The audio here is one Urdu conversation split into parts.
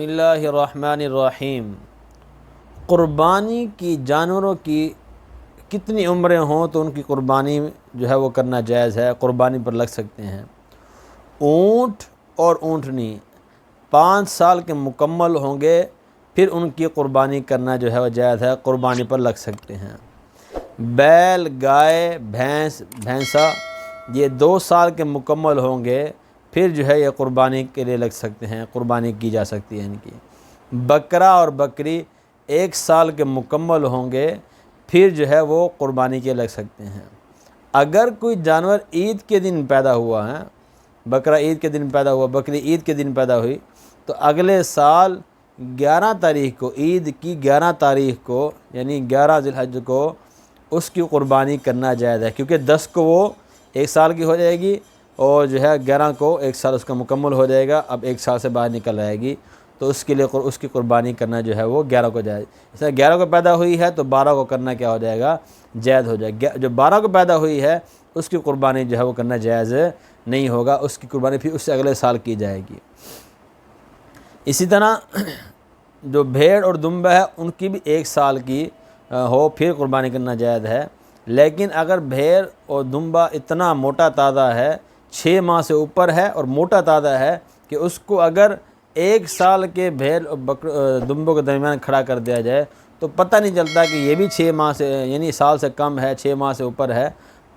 اللہ الرحمن الرحیم۔ قربانی کی جانوروں کی کتنی عمریں ہوں تو ان کی قربانی جو ہے وہ کرنا جائز ہے، قربانی پر لگ سکتے ہیں۔ اونٹ اور اونٹنی 5 سال کے مکمل ہوں گے پھر ان کی قربانی کرنا جو ہے وہ جائز ہے، قربانی پر لگ سکتے ہیں۔ بیل، گائے، بھینسا یہ 2 سال کے مکمل ہوں گے پھر جو ہے یہ قربانی کے لیے لگ سکتے ہیں، قربانی کی جا سکتی ہے ان کی۔ بکرا اور بکری 1 سال کے مکمل ہوں گے پھر جو ہے وہ قربانی کے لگ سکتے ہیں۔ اگر کوئی جانور عید کے دن پیدا ہوا ہے، بکرا عید کے دن پیدا ہوا، بکری عید کے دن پیدا ہوئی، تو اگلے سال 11 تاریخ کو، عید کی 11 تاریخ کو یعنی 11 ذی الحجہ کو اس کی قربانی کرنا جائز ہے، کیونکہ 10 کو وہ 1 سال کی ہو جائے گی اور جو ہے 11 کو 1 سال اس کا مکمل ہو جائے گا، اب 1 سال سے باہر نکل آئے گی، تو اس کے لیے اس کی قربانی کرنا جو ہے وہ 11 کو جائز۔ اس طرح 11 کو پیدا ہوئی ہے تو 12 کو کرنا کیا ہو جائے گا؟ جائز ہو جائے گا۔ جو 12 کو پیدا ہوئی ہے اس کی قربانی جو ہے وہ کرنا جائز نہیں ہوگا، اس کی قربانی پھر اس سے اگلے سال کی جائے گی۔ اسی طرح جو بھیڑ اور دمبہ ہے ان کی بھی 1 سال کی ہو پھر قربانی کرنا جائز ہے، لیکن اگر بھیڑ اور دمبہ اتنا موٹا تازہ ہے، 6 ماہ سے اوپر ہے اور موٹا تازہ ہے کہ اس کو اگر 1 سال کے بھیڑ اور دمبوں کے درمیان کھڑا کر دیا جائے تو پتہ نہیں چلتا کہ یہ بھی 6 ماہ سے یعنی سال سے کم ہے، 6 ماہ سے اوپر ہے،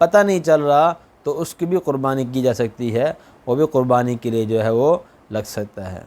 پتہ نہیں چل رہا، تو اس کی بھی قربانی کی جا سکتی ہے، وہ بھی قربانی کے لیے جو ہے وہ لگ سکتا ہے۔